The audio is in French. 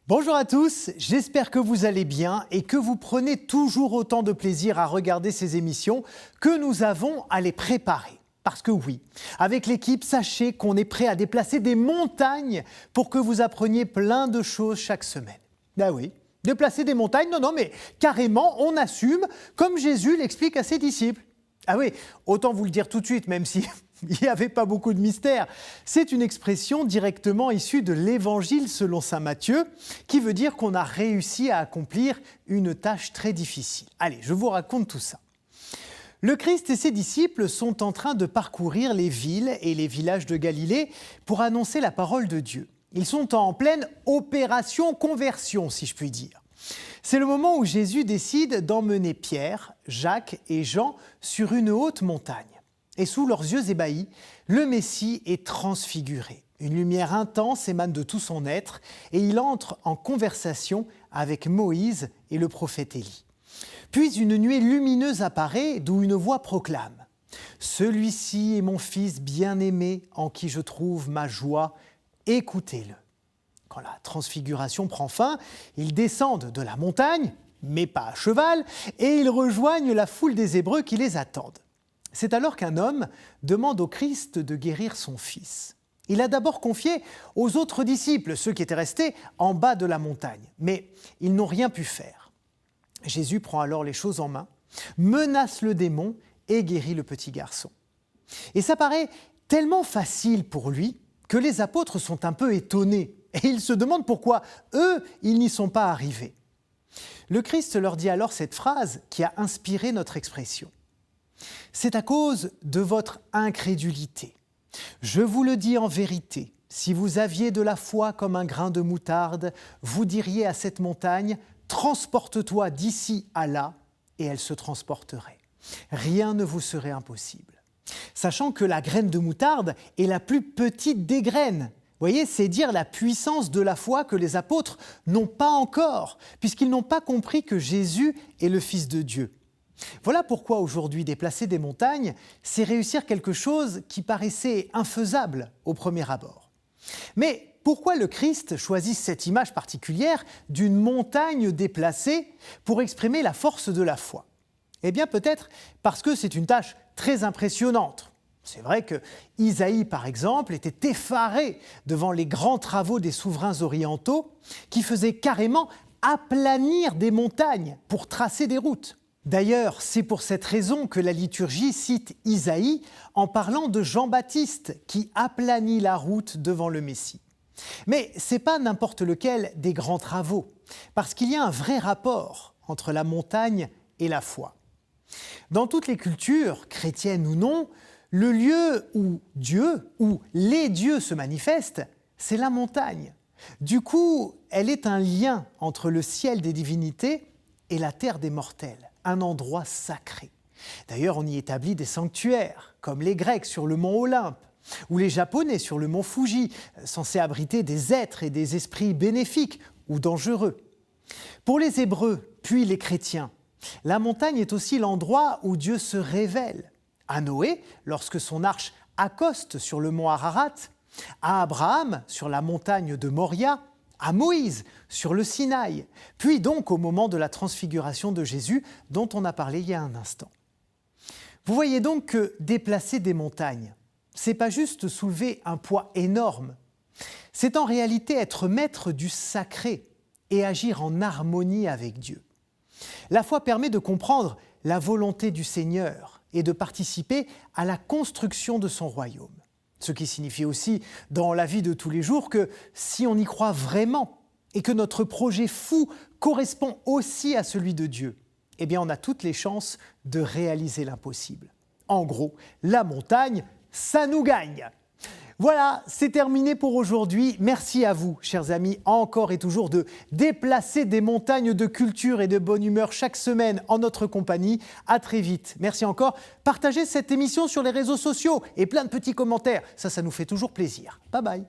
Bonjour à tous, j'espère que vous allez bien et que vous prenez toujours autant de plaisir à regarder ces émissions que nous avons à les préparer. Parce que oui, avec l'équipe, sachez qu'on est prêt à déplacer des montagnes pour que vous appreniez plein de choses chaque semaine. Ben oui, déplacer des montagnes, non, mais carrément, on assume, comme Jésus l'explique à ses disciples. Ah oui, autant vous le dire tout de suite, même si il n'y avait pas beaucoup de mystère. C'est une expression directement issue de l'Évangile selon saint Matthieu, qui veut dire qu'on a réussi à accomplir une tâche très difficile. Allez, je vous raconte tout ça. Le Christ et ses disciples sont en train de parcourir les villes et les villages de Galilée pour annoncer la parole de Dieu. Ils sont en pleine opération conversion, si je puis dire. C'est le moment où Jésus décide d'emmener Pierre, Jacques et Jean sur une haute montagne. Et sous leurs yeux ébahis, le Messie est transfiguré. Une lumière intense émane de tout son être et il entre en conversation avec Moïse et le prophète Élie. Puis une nuée lumineuse apparaît d'où une voix proclame « Celui-ci est mon fils bien-aimé en qui je trouve ma joie, écoutez-le ». Quand la transfiguration prend fin, ils descendent de la montagne, mais pas à cheval, et ils rejoignent la foule des Hébreux qui les attendent. C'est alors qu'un homme demande au Christ de guérir son fils. Il a d'abord confié aux autres disciples, ceux qui étaient restés en bas de la montagne, mais ils n'ont rien pu faire. Jésus prend alors les choses en main, menace le démon et guérit le petit garçon. Et ça paraît tellement facile pour lui que les apôtres sont un peu étonnés et ils se demandent pourquoi eux, ils n'y sont pas arrivés. Le Christ leur dit alors cette phrase qui a inspiré notre expression. C'est à cause de votre incrédulité. Je vous le dis en vérité, si vous aviez de la foi comme un grain de moutarde, vous diriez à cette montagne, transporte-toi d'ici à là, et elle se transporterait. Rien ne vous serait impossible. Sachant que la graine de moutarde est la plus petite des graines. Vous voyez, c'est dire la puissance de la foi que les apôtres n'ont pas encore, puisqu'ils n'ont pas compris que Jésus est le Fils de Dieu. Voilà pourquoi aujourd'hui déplacer des montagnes, c'est réussir quelque chose qui paraissait infaisable au premier abord. Mais pourquoi le Christ choisit cette image particulière d'une montagne déplacée pour exprimer la force de la foi ? Eh bien peut-être parce que c'est une tâche très impressionnante. C'est vrai que Isaïe, par exemple, était effaré devant les grands travaux des souverains orientaux qui faisaient carrément aplanir des montagnes pour tracer des routes. D'ailleurs, c'est pour cette raison que la liturgie cite Isaïe en parlant de Jean-Baptiste qui aplanit la route devant le Messie. Mais ce n'est pas n'importe lequel des grands travaux, parce qu'il y a un vrai rapport entre la montagne et la foi. Dans toutes les cultures, chrétiennes ou non, le lieu où Dieu ou les dieux se manifestent, c'est la montagne. Du coup, elle est un lien entre le ciel des divinités et la terre des mortels, un endroit sacré. D'ailleurs, on y établit des sanctuaires, comme les Grecs sur le mont Olympe, ou les Japonais sur le mont Fuji, censés abriter des êtres et des esprits bénéfiques ou dangereux. Pour les Hébreux, puis les chrétiens, la montagne est aussi l'endroit où Dieu se révèle. À Noé, lorsque son arche accoste sur le mont Ararat, à Abraham sur la montagne de Moria, à Moïse sur le Sinaï, puis donc au moment de la transfiguration de Jésus dont on a parlé il y a un instant. Vous voyez donc que déplacer des montagnes, c'est pas juste soulever un poids énorme, c'est en réalité être maître du sacré et agir en harmonie avec Dieu. La foi permet de comprendre la volonté du Seigneur et de participer à la construction de son royaume. Ce qui signifie aussi, dans la vie de tous les jours, que si on y croit vraiment et que notre projet fou correspond aussi à celui de Dieu, eh bien on a toutes les chances de réaliser l'impossible. En gros, la montagne, ça nous gagne. Voilà, c'est terminé pour aujourd'hui. Merci à vous, chers amis, encore et toujours de déplacer des montagnes de culture et de bonne humeur chaque semaine en notre compagnie. À très vite. Merci encore. Partagez cette émission sur les réseaux sociaux et plein de petits commentaires. Ça nous fait toujours plaisir. Bye bye.